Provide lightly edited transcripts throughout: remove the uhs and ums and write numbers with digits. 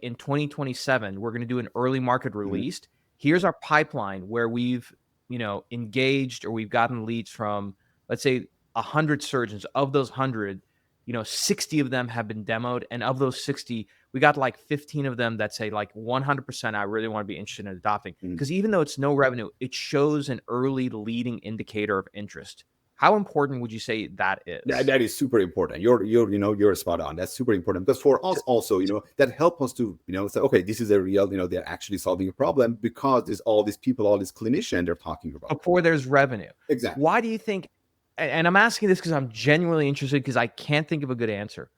in 2027, we're going to do an early market release. Here's our pipeline where we've, engaged or we've gotten leads from, let's say, 100 surgeons. Of those 100, 60 of them have been demoed. And of those 60, we got like 15 of them that say like 100%, I really want to be interested in adopting. Because even though it's no revenue, it shows an early leading indicator of interest. How important would you say that is? That is super important. You're spot on. That's super important because for us also, that help us to, say, okay, this is a real, they're actually solving a problem because there's all these people, all these clinicians they're talking about. Before there's revenue. Exactly. Why do you think, and I'm asking this because I'm genuinely interested because I can't think of a good answer.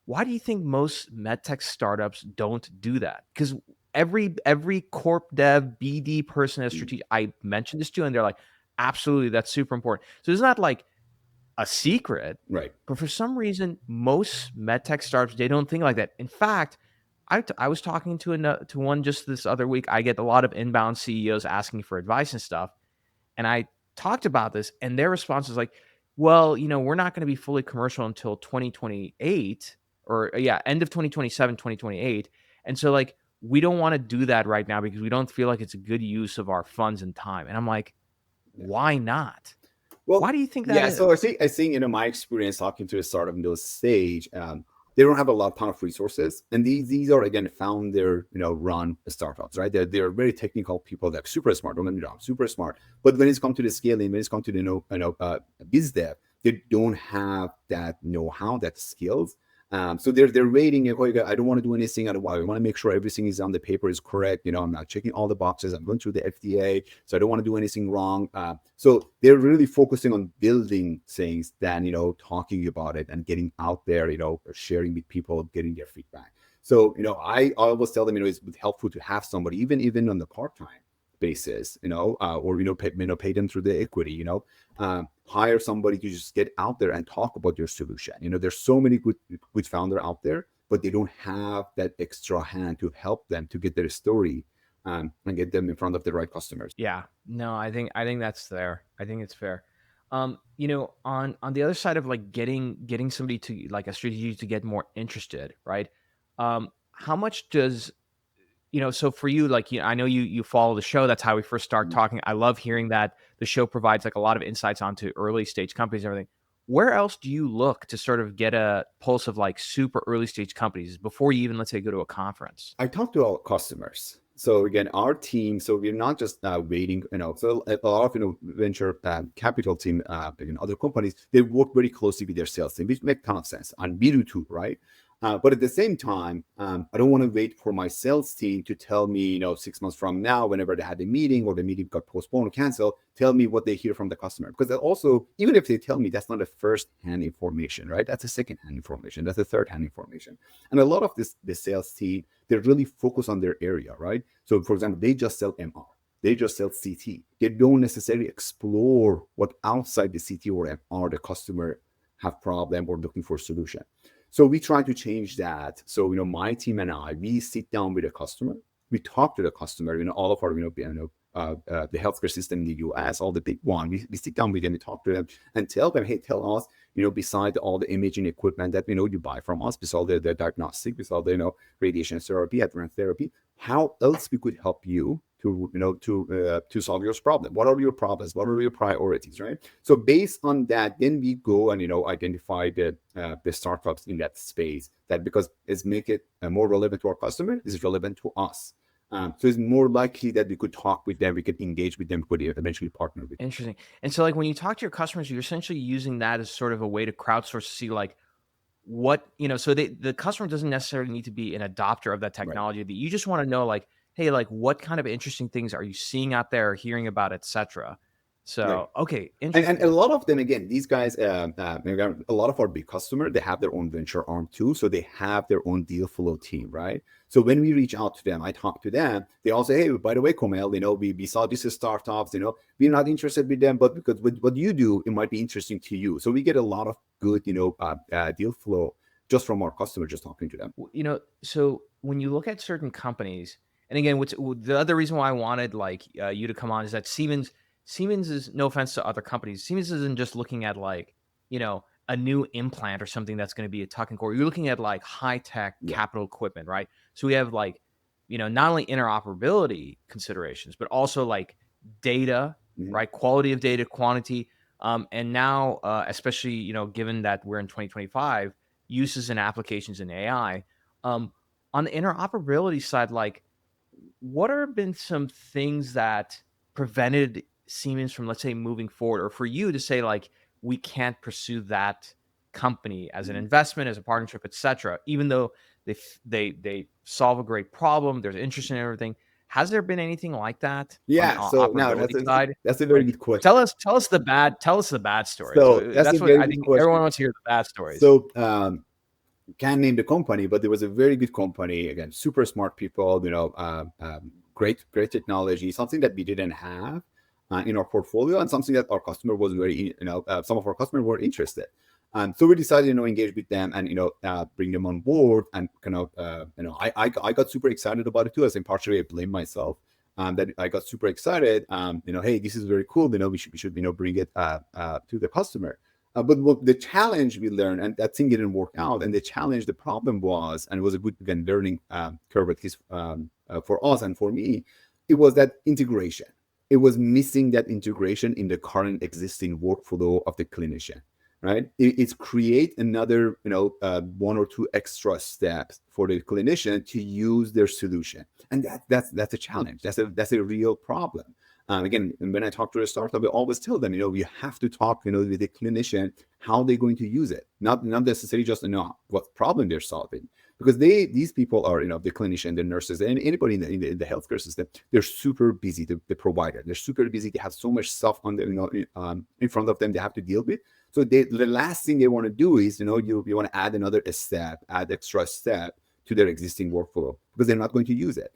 Why do you think most medtech startups don't do that? Because every corp dev, BD person at strategic, I mentioned this to, and they're like, absolutely, that's super important. So it's not like a secret, right? But for some reason, most medtech startups, they don't think like that. In fact, I was talking to one just this other week. I get a lot of inbound CEOs asking for advice and stuff, and I talked about this, and their response is like, "Well, we're not going to be fully commercial until 2028, or end of 2027, 2028, and so like we don't want to do that right now because we don't feel like it's a good use of our funds and time." And I'm like, why not? Well, why do you think that is? So I think my experience talking to a startup in those stage, they don't have a ton of resources, and these are again founder run startups, right? They're very technical people. They're super smart. Don't get me wrong, super smart. But when it's come to the scaling, when it's come to the biz dev, they don't have that know-how, that skills. So they're waiting. I don't want to do anything. I want to make sure everything is on the paper is correct. I'm not checking all the boxes. I'm going through the FDA, so I don't want to do anything wrong. So they're really focusing on building things than talking about it and getting out there, sharing with people, getting their feedback. So I always tell them, it's helpful to have somebody even on the part-time basis, or pay them through the equity, hire somebody to just get out there and talk about your solution. There's so many good founders out there, but they don't have that extra hand to help them to get their story and get them in front of the right customers. Yeah, no, I think that's fair. I think it's fair. On the other side of like getting somebody to like a strategy to get more interested, right? How much does so for you, like, I know you follow the show. That's how we first start talking. I love hearing that the show provides like a lot of insights onto early stage companies and everything. Where else do you look to sort of get a pulse of like super early stage companies before you even, let's say, go to a conference? I talk to our customers. So again, our team. So we're not just waiting. So a lot of venture capital team in other companies, they work very closely with their sales team, which makes a ton of sense. And we do too, right? But at the same time, I don't want to wait for my sales team to tell me, 6 months from now, whenever they had a meeting or the meeting got postponed or canceled, tell me what they hear from the customer. Because also, even if they tell me, that's not a first-hand information, right? That's a second-hand information. That's a third-hand information. And a lot of the sales team, they're really focused on their area, right? So, for example, they just sell MR. They just sell CT. They don't necessarily explore what outside the CT or MR the customer have problem or looking for a solution. So we try to change that. So, my team and I, we sit down with a customer. We talk to the customer, all of our, the healthcare system in the US, all the big one. We sit down with them, we talk to them and tell them, hey, tell us, beside all the imaging equipment that, you buy from us, beside the diagnostic, beside the, radiation therapy, advanced therapy, how else we could help you to solve your problem. What are your problems? What are your priorities, right? So based on that, then we go and identify the startups in that space that, because it's make it more relevant to our customer, is relevant to us. So it's more likely that we could talk with them, we could engage with them, we could eventually partner with them. Interesting. And so like when you talk to your customers, you're essentially using that as sort of a way to crowdsource to see like what, so the customer doesn't necessarily need to be an adopter of that technology. Right. That you just want to know like, hey, like what kind of interesting things are you seeing out there or hearing about, etc. So, Right. okay. Interesting. And a lot of them, again, these guys, a lot of our big customer, they have their own venture arm too. So they have their own deal flow team, right? So when we reach out to them, I talk to them, they all say, hey, by the way, Komel, we saw this is startups, we're not interested with them, but because with what you do, it might be interesting to you. So we get a lot of good, deal flow just from our customers, just talking to them. So when you look at certain companies, and again, the other reason why I wanted like you to come on is that Siemens is, no offense to other companies, Siemens isn't just looking at like, a new implant or something that's going to be a tuck and core. You're looking at like high tech capital equipment, right? So we have like, not only interoperability considerations, but also like data, Mhm. right? Quality of data, quantity. And now, especially, given that we're in 2025, uses and applications in AI. Um, on the interoperability side, like, what have been some things that prevented Siemens from, let's say, moving forward, or for you to say, like, we can't pursue that company as an Mhm. investment, as a partnership, etc., even though they solve a great problem, there's interest in everything. Has there been anything like that on the Yeah. So now operability side? that's a very Like, good question. tell us the bad stories. So that's a That's what very I good think everyone question. wants to hear, the bad stories. So can't name the company, but there was a very good company. Again, super smart people. Great technology. Something that we didn't have in our portfolio, and something that our customer was very, some of our customers were interested. So we decided, engage with them and bring them on board, and kind of, I got super excited about it too. As in partially, I blame myself. That I got super excited. Hey, this is very cool. We should bring it to the customer. But what the challenge we learned, and that thing didn't work out, and the problem was, and it was a good, again, learning curve, at least for us and for me, it was that integration. It was missing that integration in the current existing workflow of the clinician, right? It's create another, one or two extra steps for the clinician to use their solution, and that's a challenge. That's a real problem. Again, when I talk to a startup, I always tell them, you have to talk, with the clinician, how they're going to use it, not necessarily just know what problem they're solving, because these people are, the clinician, the nurses, and anybody in the healthcare system. They're super busy. The provider, they're super busy. They have so much stuff on the, in front of them they have to deal with. So the last thing they want to do is, you want to add another step, add extra step to their existing workflow, because they're not going to use it.